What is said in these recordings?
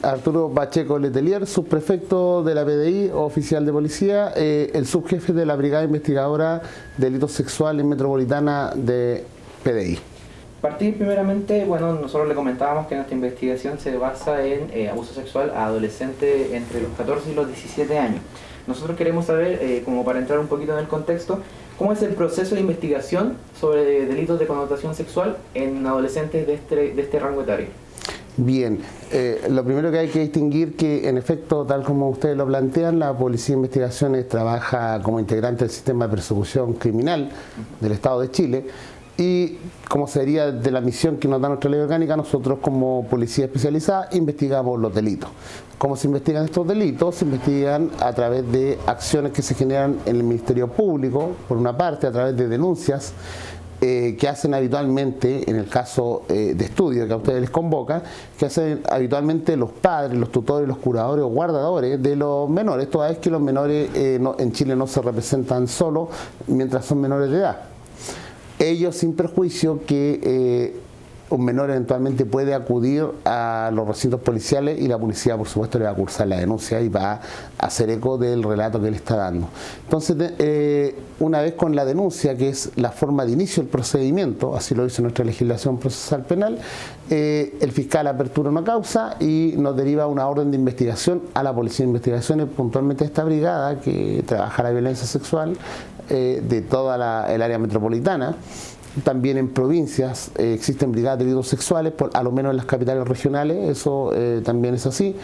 Arturo Pacheco Letelier, subprefecto de la PDI, oficial de policía, el subjefe de la Brigada Investigadora de Delitos Sexuales Metropolitana de PDI. Partir primeramente, bueno, nosotros le comentábamos que nuestra investigación se basa en abuso sexual a adolescentes entre los 14 y los 17 años. Nosotros queremos saber, como para entrar un poquito en el contexto, cómo es el proceso de investigación sobre delitos de connotación sexual en adolescentes de este rango etario. Bien, lo primero que hay que distinguir que en efecto, tal como ustedes lo plantean, la Policía de Investigaciones trabaja como integrante del sistema de persecución criminal del Estado de Chile y como sería de la misión que nos da nuestra ley orgánica, nosotros como policía especializada investigamos los delitos. ¿Cómo se investigan estos delitos? Se investigan a través de acciones que se generan en el Ministerio Público, por una parte, a través de denuncias que hacen habitualmente, en el caso de estudio que a ustedes les convoca, que hacen habitualmente los padres, los tutores, los curadores o guardadores de los menores, toda vez que los menores en Chile no se representan solo mientras son menores de edad. Ellos sin perjuicio que un menor eventualmente puede acudir a los recintos policiales y la policía por supuesto le va a cursar la denuncia y va a hacer eco del relato que le está dando. Entonces una vez con la denuncia, que es la forma de inicio del procedimiento, así lo dice nuestra legislación procesal penal, el fiscal apertura una causa y nos deriva una orden de investigación a la Policía de Investigaciones, puntualmente a esta brigada que trabaja la violencia sexual de toda el área metropolitana. También en provincias existen brigadas de delitos sexuales, a lo menos en las capitales regionales, eso también es así.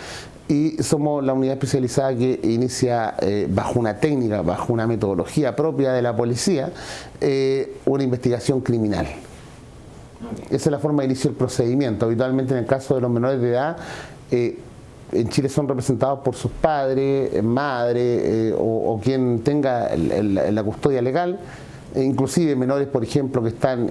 Y somos la unidad especializada que inicia bajo una técnica, bajo una metodología propia de la policía, una investigación criminal. Esa es la forma de inicio del procedimiento. Habitualmente en el caso de los menores de edad, en Chile son representados por sus padres, madre o quien tenga la custodia legal. Inclusive menores, por ejemplo, que están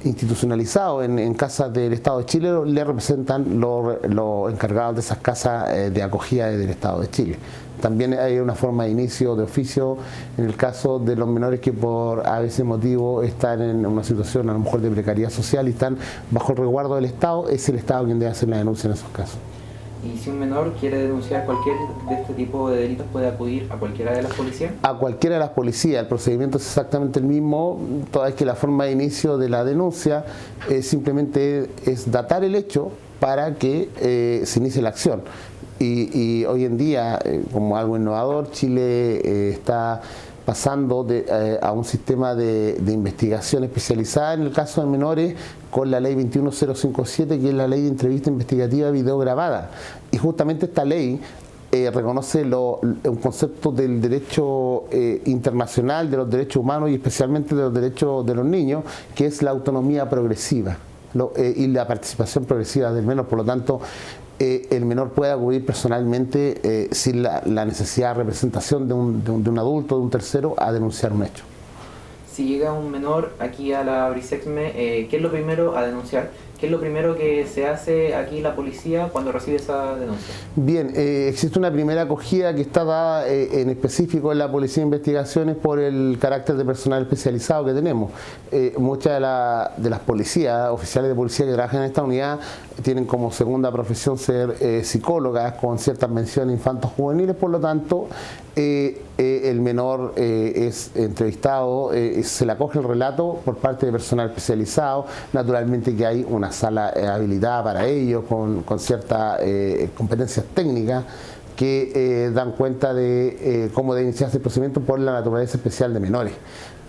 institucionalizados en casas del Estado de Chile, le representan los encargados de esas casas de acogida del Estado de Chile. También hay una forma de inicio de oficio en el caso de los menores que por a veces motivo están en una situación a lo mejor de precariedad social y están bajo el resguardo del Estado, es el Estado quien debe hacer la denuncia en esos casos. Y si un menor quiere denunciar cualquier de este tipo de delitos, ¿puede acudir a cualquiera de las policías? A cualquiera de las policías. El procedimiento es exactamente el mismo, toda vez que la forma de inicio de la denuncia simplemente es datar el hecho para que se inicie la acción. Y hoy en día, como algo innovador, Chile está pasando a un sistema de investigación especializada en el caso de menores con la ley 21057, que es la ley de entrevista investigativa video grabada. Y justamente esta ley reconoce un concepto del derecho internacional, de los derechos humanos y especialmente de los derechos de los niños, que es la autonomía progresiva y la participación progresiva del menor. Por lo tanto, el menor puede acudir personalmente sin la necesidad de representación de un adulto, de un tercero, a denunciar un hecho. Si llega un menor aquí a la Brisexme, ¿qué es lo primero a denunciar? ¿Qué es lo primero que se hace aquí la policía cuando recibe esa denuncia? Bien, existe una primera acogida que está dada en específico en la Policía de Investigaciones por el carácter de personal especializado que tenemos. Muchas de las policías, oficiales de policía que trabajan en esta unidad, tienen como segunda profesión ser psicólogas con ciertas menciones infantos juveniles, por lo tanto el menor es entrevistado, se le acoge el relato por parte de personal especializado, naturalmente que hay una sala habilitada para ello con ciertas competencias técnicas que dan cuenta de cómo debe iniciarse el procedimiento por la naturaleza especial de menores,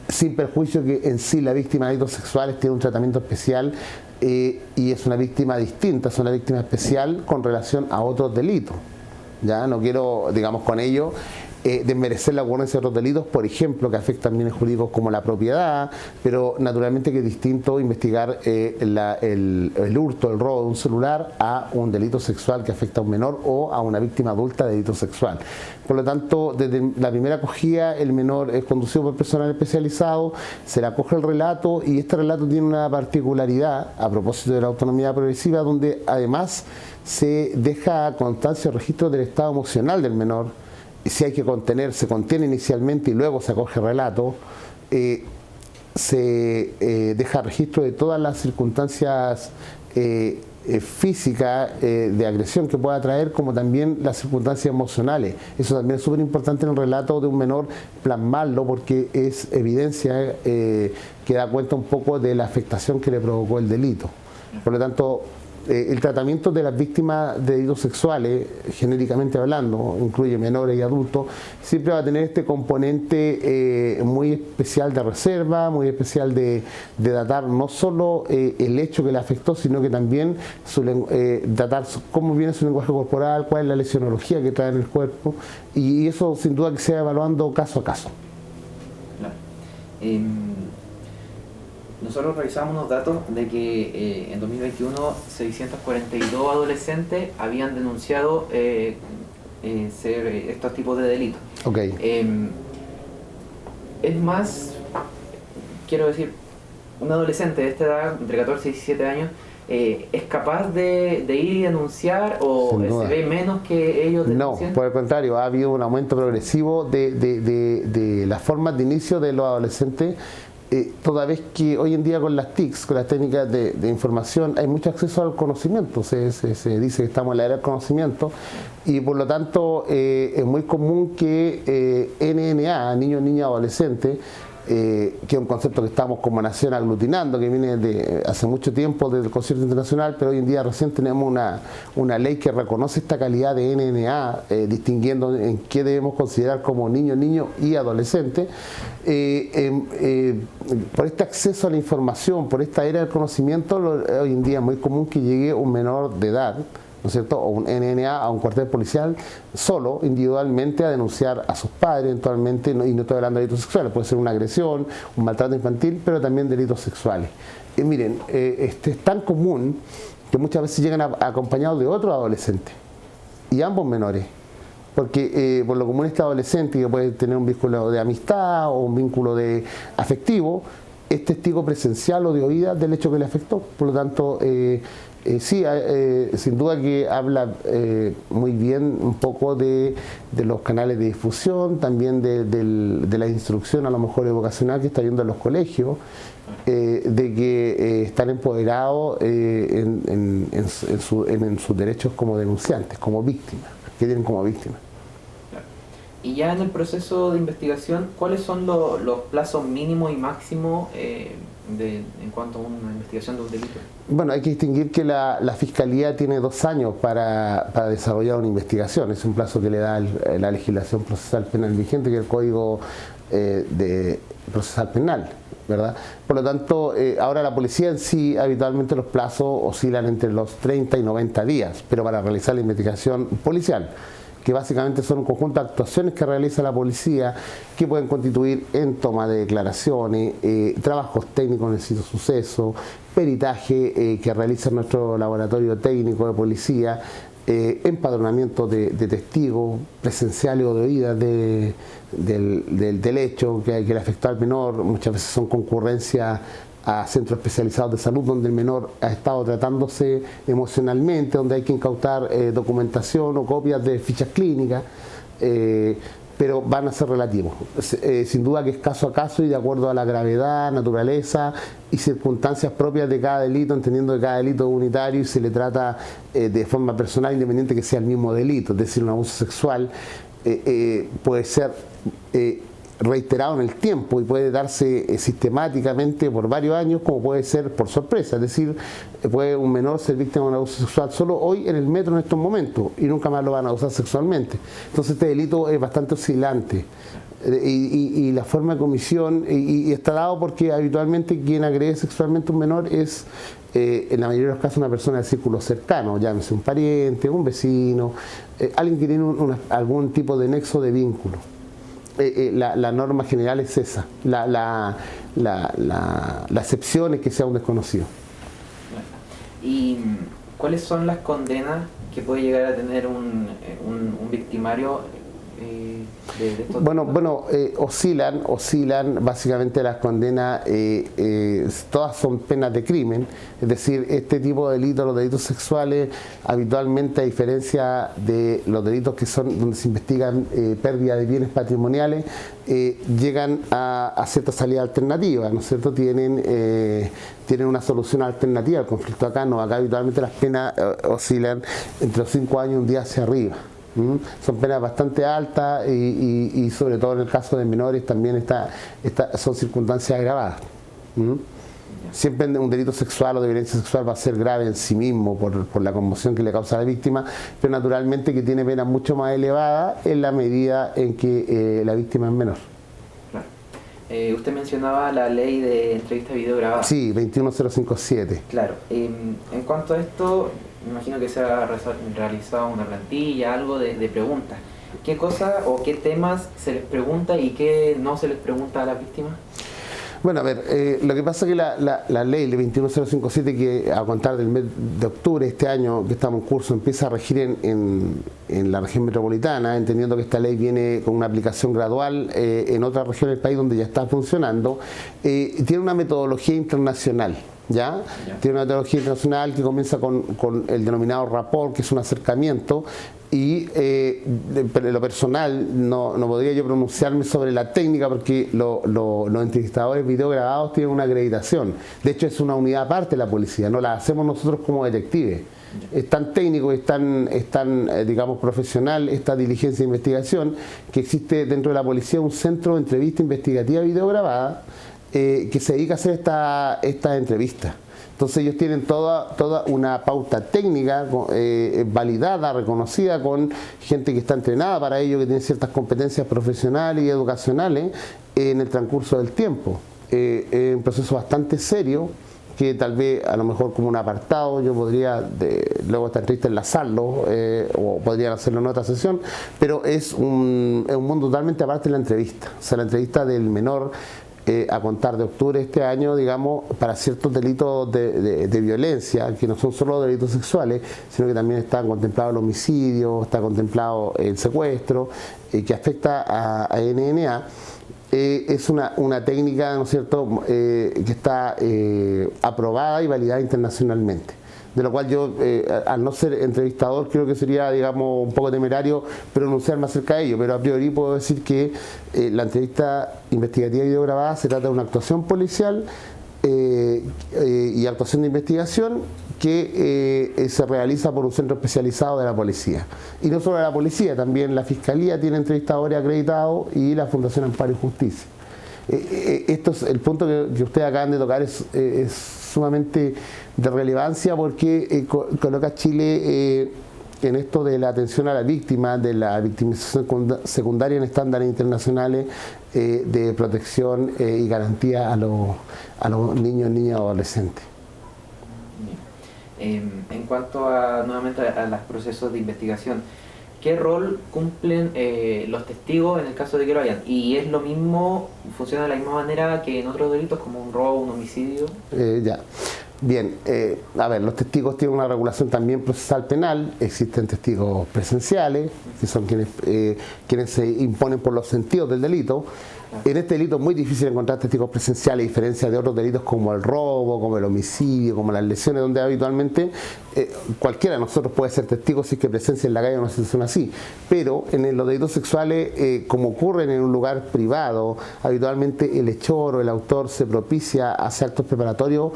sin perjuicio que en sí la víctima de delitos sexuales tiene un tratamiento especial y es una víctima distinta, es una víctima especial con relación a otros delitos. Ya no quiero, digamos, con ello desmerecer la ocurrencia de otros delitos, por ejemplo, que afectan bienes jurídicos como la propiedad, pero naturalmente que es distinto investigar el hurto, el robo de un celular a un delito sexual que afecta a un menor o a una víctima adulta de delito sexual. Por lo tanto, desde la primera acogida, el menor es conducido por personal especializado, se le acoge el relato y este relato tiene una particularidad a propósito de la autonomía progresiva, donde además se deja constancia o registro del estado emocional del menor. Si hay que contener, se contiene inicialmente y luego se acoge relato, se deja registro de todas las circunstancias física de agresión que pueda traer, como también las circunstancias emocionales. Eso también es súper importante en el relato de un menor, plasmarlo, porque es evidencia que da cuenta un poco de la afectación que le provocó el delito. Por lo tanto, el tratamiento de las víctimas de delitos sexuales, genéricamente hablando, incluye menores y adultos, siempre va a tener este componente muy especial de reserva, muy especial de datar no solo el hecho que le afectó, sino que también datar cómo viene su lenguaje corporal, cuál es la lesionología que trae en el cuerpo, y eso sin duda que se va evaluando caso a caso. Claro. Nosotros revisamos unos datos de que en 2021 642 adolescentes habían denunciado ser estos tipos de delitos. Okay. Es más, quiero decir, un adolescente de esta edad, entre 14 y 17 años, ¿es capaz de ir y denunciar o se ve menos que ellos denuncian? No, por el contrario, ha habido un aumento progresivo de las formas de inicio de los adolescentes. Toda vez que hoy en día con las TICs, con las técnicas de información, hay mucho acceso al conocimiento, se dice que estamos en la era del conocimiento, y por lo tanto es muy común que NNA, niños, niñas, adolescentes, que es un concepto que estamos como nación aglutinando, que viene de hace mucho tiempo desde el concierto internacional, pero hoy en día recién tenemos una ley que reconoce esta calidad de NNA, distinguiendo en qué debemos considerar como niños, niños y adolescentes. Por este acceso a la información, por esta era del conocimiento, hoy en día es muy común que llegue un menor de edad, ¿no es cierto?, o un NNA a un cuartel policial solo, individualmente, a denunciar a sus padres eventualmente, y no estoy hablando de delitos sexuales, puede ser una agresión, un maltrato infantil, pero también delitos sexuales. Miren, es tan común que muchas veces llegan acompañados de otros adolescentes, y ambos menores, porque por lo común este adolescente, que puede tener un vínculo de amistad o un vínculo afectivo, es testigo presencial o de oída del hecho que le afectó. Por lo tanto, sí, sin duda que habla muy bien un poco de los canales de difusión, también de la instrucción a lo mejor educacional que está yendo a los colegios, de que están empoderados en sus derechos como denunciantes, como víctimas, que tienen como víctimas. Y ya en el proceso de investigación, ¿cuáles son los plazos mínimos y máximos en cuanto a una investigación de un delito? Bueno, hay que distinguir que la Fiscalía tiene 2 años para desarrollar una investigación. Es un plazo que le da la legislación procesal penal vigente, que es el Código de Procesal Penal, ¿verdad? Por lo tanto, ahora la policía en sí, habitualmente los plazos oscilan entre los 30 y 90 días, pero para realizar la investigación policial, que básicamente son un conjunto de actuaciones que realiza la policía, que pueden constituir en toma de declaraciones, trabajos técnicos en el sitio suceso, peritaje que realiza nuestro laboratorio técnico de policía, empadronamiento de testigos presenciales o de oídas del hecho que le afectó al menor. Muchas veces son concurrencias a centros especializados de salud donde el menor ha estado tratándose emocionalmente, donde hay que incautar documentación o copias de fichas clínicas, pero van a ser relativos. Sin duda que es caso a caso y de acuerdo a la gravedad, naturaleza y circunstancias propias de cada delito, entendiendo que cada delito es unitario y se le trata de forma personal, independiente que sea el mismo delito. Es decir, un abuso sexual puede ser reiterado en el tiempo y puede darse sistemáticamente por varios años, como puede ser por sorpresa. Es decir, puede un menor ser víctima de un abuso sexual solo hoy en el metro en estos momentos y nunca más lo van a abusar sexualmente. Entonces este delito es bastante oscilante y la forma de comisión y está dado porque habitualmente quien agrede sexualmente a un menor es en la mayoría de los casos una persona del círculo cercano, llámese un pariente, un vecino, alguien que tiene algún tipo de nexo de vínculo. La norma general es esa, la excepción es que sea un desconocido. ¿Y cuáles son las condenas que puede llegar a tener un victimario de estos Bueno, oscilan, básicamente las condenas, todas son penas de crimen, es decir, este tipo de delitos, los delitos sexuales, habitualmente, a diferencia de los delitos que son donde se investigan pérdida de bienes patrimoniales, llegan a cierta salida alternativa, ¿no es cierto? Tienen una solución alternativa al conflicto. Acá no, acá habitualmente las penas oscilan entre los 5 años y un día hacia arriba. Son penas bastante altas y sobre todo en el caso de menores también son circunstancias agravadas. Siempre un delito sexual o de violencia sexual va a ser grave en sí mismo por la conmoción que le causa a la víctima, pero naturalmente que tiene penas mucho más elevadas en la medida en que la víctima es menor. Claro. Usted mencionaba la ley de entrevista video grabada. Sí, 21057. Claro. En cuanto a esto, me imagino que se ha realizado una plantilla, algo de preguntas. ¿Qué cosas o qué temas se les pregunta y qué no se les pregunta a las víctimas? Bueno, a ver, lo que pasa es que la ley 21057, que a contar del mes de octubre de este año que estamos en curso, empieza a regir en la región metropolitana, entendiendo que esta ley viene con una aplicación gradual en otras regiones del país donde ya está funcionando, tiene una metodología internacional. ¿Ya? Tiene una metodología internacional que comienza con el denominado rapport, que es un acercamiento, y en lo personal no podría yo pronunciarme sobre la técnica porque los entrevistadores videograbados tienen una acreditación. De hecho, es una unidad aparte de la policía, no la hacemos nosotros como detectives. Es tan técnico, es tan digamos, profesional esta diligencia de investigación, que existe dentro de la policía un centro de entrevista investigativa videograbada que se dedica a hacer esta entrevista. Entonces ellos tienen toda una pauta técnica validada, reconocida, con gente que está entrenada para ello, que tiene ciertas competencias profesionales y educacionales en el transcurso del tiempo. Es un proceso bastante serio, que tal vez a lo mejor como un apartado yo podría luego de esta entrevista enlazarlo o podrían hacerlo en otra sesión, pero es un mundo totalmente aparte de la entrevista. O sea, la entrevista del menor a contar de octubre de este año, digamos, para ciertos delitos de violencia, que no son solo delitos sexuales, sino que también está contemplado el homicidio, está contemplado el secuestro, que afecta a NNA. Es una técnica, ¿no es cierto?, que está aprobada y validada internacionalmente. De lo cual yo, al no ser entrevistador, creo que sería, digamos, un poco temerario pronunciarme acerca de ello, pero a priori puedo decir que la entrevista investigativa videograbada se trata de una actuación policial y actuación de investigación que se realiza por un centro especializado de la policía. Y no solo de la policía, también la Fiscalía tiene entrevistadores acreditados y la Fundación Amparo y Justicia. Esto es el punto que ustedes acaban de tocar, es sumamente de relevancia porque coloca a Chile en esto de la atención a la víctima, de la victimización secundaria en estándares internacionales de protección y garantía a los niños, niñas y adolescentes. En cuanto nuevamente a los procesos de investigación, ¿qué rol cumplen los testigos en el caso de que lo hayan? ¿Y es lo mismo, funciona de la misma manera que en otros delitos como un robo, un homicidio? Ya. Bien, a ver, los testigos tienen una regulación también procesal penal, existen testigos presenciales, que son quienes se imponen por los sentidos del delito. En este delito es muy difícil encontrar testigos presenciales, a diferencia de otros delitos como el robo, como el homicidio, como las lesiones, donde habitualmente cualquiera de nosotros puede ser testigo si es que presencia en la calle una situación así. Pero en los delitos sexuales, como ocurren en un lugar privado, habitualmente el hechor o el autor se propicia a hacer actos preparatorios,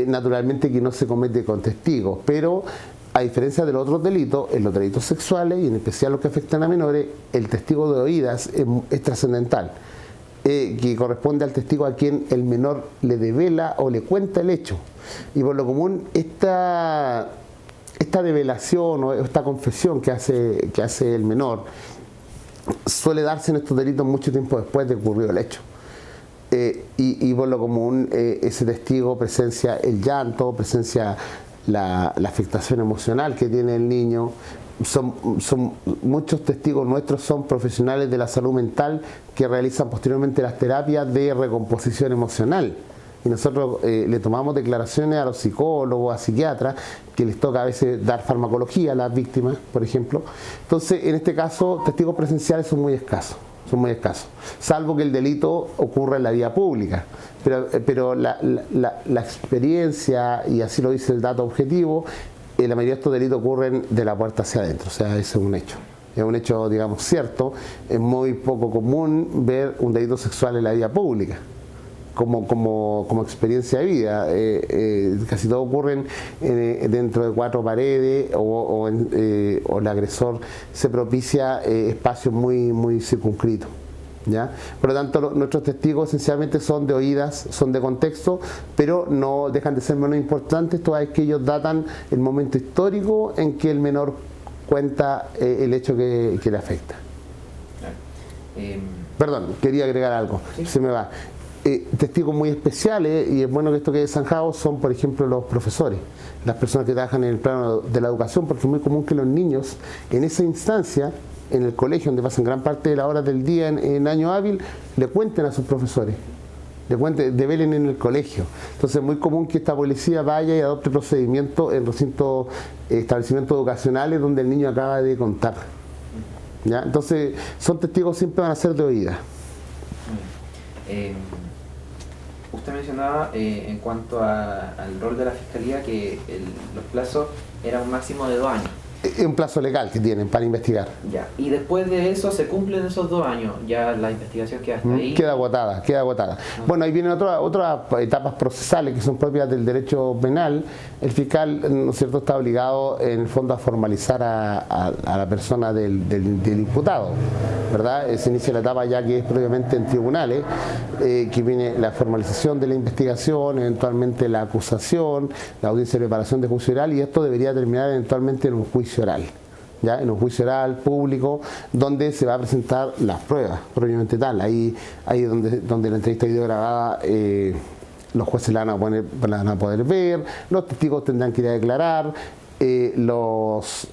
naturalmente que no se comete con testigos. Pero a diferencia de los otros delitos, en los delitos sexuales, y en especial los que afectan a menores, el testigo de oídas es trascendental. Que corresponde al testigo a quien el menor le devela o le cuenta el hecho. Y por lo común esta develación o esta confesión que hace el menor suele darse en estos delitos mucho tiempo después de ocurrido el hecho. Y por lo común ese testigo presencia el llanto, presencia la afectación emocional que tiene el niño. Muchos testigos nuestros son profesionales de la salud mental que realizan posteriormente las terapias de recomposición emocional. y nosotros le tomamos declaraciones a los psicólogos, a psiquiatras, que les toca a veces dar farmacología a las víctimas, por ejemplo. Entonces, en este caso, testigos presenciales son muy escasos. Salvo que el delito ocurra en la vía pública, pero la experiencia, y así lo dice el dato objetivo, la mayoría de estos delitos ocurren de la puerta hacia adentro, o sea, ese es un hecho. Es un hecho, digamos, cierto. Es muy poco común ver un delito sexual en la vía pública como experiencia de vida. Casi todo ocurren dentro de cuatro paredes o el agresor se propicia espacios muy circunscritos, ¿ya? Por lo tanto, nuestros testigos esencialmente son de oídas, son de contexto, pero no dejan de ser menos importantes toda vez que ellos datan el momento histórico en que el menor cuenta el hecho que le afecta. Perdón, quería agregar algo, ¿sí? Se me va. Testigos muy especiales, y es bueno que esto quede zanjado, son por ejemplo los profesores, las personas que trabajan en el plano de la educación, porque es muy común que los niños en esa instancia, en el colegio donde pasan gran parte de las horas del día en año hábil, le cuenten a sus profesores, develen en el colegio. Entonces es muy común que esta policía vaya y adopte procedimientos en recintos, establecimientos educacionales donde el niño acaba de contar, ¿ya? Entonces son testigos, siempre van a ser de oída. Usted mencionaba en cuanto al rol de la Fiscalía que los plazos eran un máximo de 2 años. Es un plazo legal que tienen para investigar. Ya. Y después de eso se cumplen esos 2 años, ya la investigación queda hasta ahí. Queda agotada. Bueno, ahí vienen otras etapas procesales que son propias del derecho penal. El fiscal, ¿no es cierto?, está obligado en el fondo a formalizar a la persona del imputado, ¿verdad? Se inicia la etapa ya que es propiamente en tribunales, que viene la formalización de la investigación, eventualmente la acusación, la audiencia de preparación de juicio oral, y esto debería terminar eventualmente en un juicio oral, ¿ya? En un juicio oral público donde se va a presentar las pruebas propiamente tal. Ahí donde la entrevista videograbada los jueces la van a poder ver, los testigos tendrán que ir a declarar, los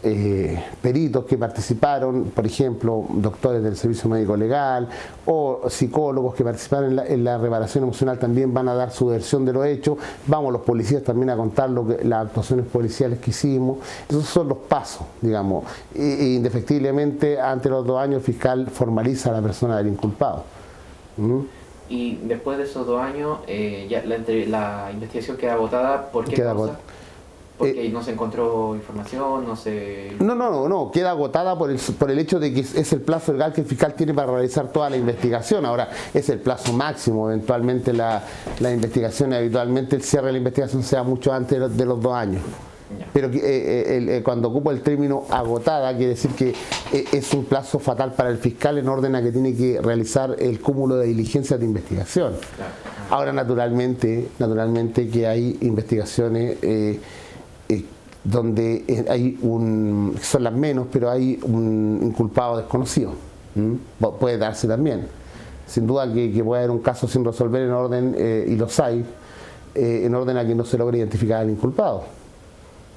peritos que participaron, por ejemplo, doctores del servicio médico legal o psicólogos que participaron en la reparación emocional, también van a dar su versión de los hechos. Vamos los policías también a contar las actuaciones policiales que hicimos. Esos son los pasos, digamos. Indefectiblemente, ante los 2 años, el fiscal formaliza a la persona del inculpado. Y después de esos 2 años, ya la investigación queda agotada. ¿Por qué causa? Porque no se encontró información, no se... No, queda agotada por el hecho de que es el plazo legal que el fiscal tiene para realizar toda la investigación. Ahora, es el plazo máximo. Eventualmente la investigación, habitualmente el cierre de la investigación se da mucho antes de los 2 años. Ya. Pero cuando ocupo el término agotada, quiere decir que es un plazo fatal para el fiscal en orden a que tiene que realizar el cúmulo de diligencias de investigación. Claro. Ahora, naturalmente que hay investigaciones donde hay son las menos, pero hay un inculpado desconocido. Puede darse también. Sin duda que puede haber un caso sin resolver en orden, y los hay, en orden a que no se logre identificar al inculpado.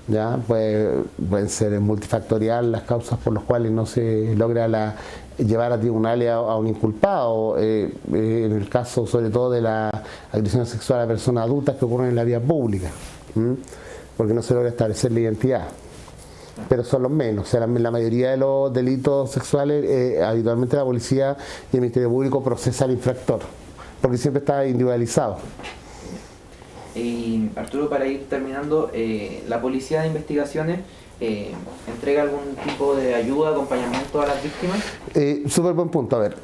¿Ya? Pueden ser multifactorial las causas por las cuales no se logra llevar a tribunales a un inculpado, en el caso sobre todo de la agresión sexual a personas adultas que ocurren en la vía pública, porque no se logra establecer la identidad. Pero son los menos. O sea, la mayoría de los delitos sexuales, habitualmente la policía y el Ministerio Público procesa al infractor, porque siempre está individualizado. Y Arturo, para ir terminando, ¿la Policía de Investigaciones entrega algún tipo de ayuda, acompañamiento a las víctimas? Súper buen punto. A ver,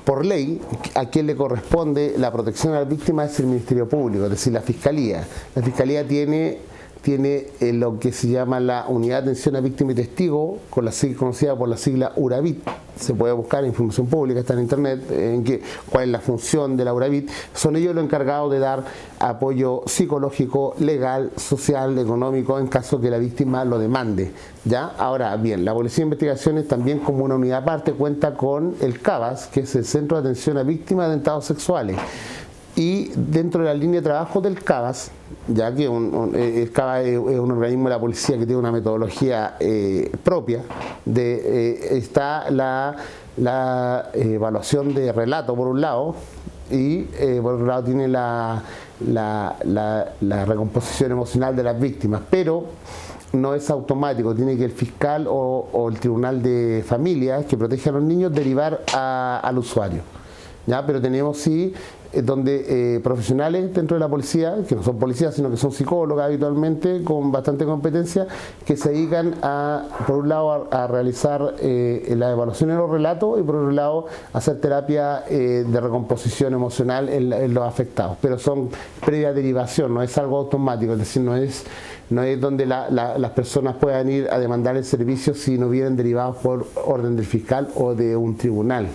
por ley, a quien le corresponde la protección a las víctimas es el Ministerio Público, es decir, la Fiscalía. La Fiscalía tiene lo que se llama la Unidad de Atención a Víctima y Testigo, conocida por la sigla URAVIT. Se puede buscar información pública, está en internet, cuál es la función de la URAVIT. Son ellos los encargados de dar apoyo psicológico, legal, social, económico, en caso que la víctima lo demande, ¿ya? Ahora bien, la Policía de Investigaciones también, como una unidad aparte, cuenta con el CABAS, que es el Centro de Atención a Víctimas de Atentados Sexuales. Y dentro de la línea de trabajo del CABAS, ya que el CABAS es un organismo de la policía que tiene una metodología propia, está la evaluación de relato por un lado, y por otro lado tiene la recomposición emocional de las víctimas, pero no es automático, tiene que el fiscal o el tribunal de familia que protege a los niños derivar al usuario. ¿Ya? Pero tenemos sí donde profesionales dentro de la policía, que no son policías sino que son psicólogas habitualmente con bastante competencia, que se dedican por un lado a realizar la evaluación de los relatos y por otro lado a hacer terapia de recomposición emocional en los afectados, pero son previa derivación, no es algo automático, es decir, no es donde las personas puedan ir a demandar el servicio si no vienen derivados por orden del fiscal o de un tribunal.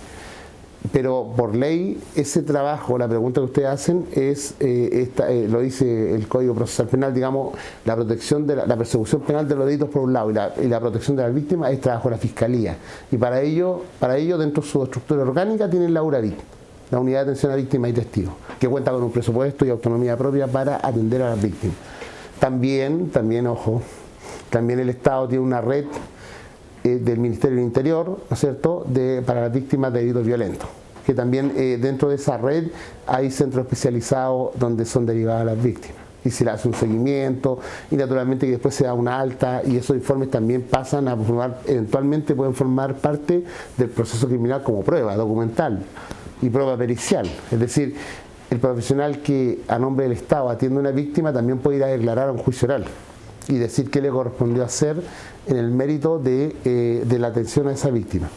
Pero por ley, ese trabajo, la pregunta que ustedes hacen es, lo dice el Código Procesal Penal, digamos, la protección de la persecución penal de los delitos por un lado y la protección de las víctimas es trabajo de la Fiscalía. Y para ello dentro de su estructura orgánica tienen la URAVIT, la Unidad de Atención a Víctimas y Testigos, que cuenta con un presupuesto y autonomía propia para atender a las víctimas. También, ojo, también el Estado tiene una red del Ministerio del Interior, ¿no es cierto?, para las víctimas de delitos violentos, que también dentro de esa red hay centros especializados donde son derivadas las víctimas y se le hace un seguimiento y naturalmente que después se da una alta y esos informes también pasan a formar, eventualmente pueden formar parte del proceso criminal como prueba documental y prueba pericial, es decir, el profesional que a nombre del Estado atiende a una víctima también puede ir a declarar a un juicio oral y decir qué le correspondió hacer en el mérito de la atención a esa víctima.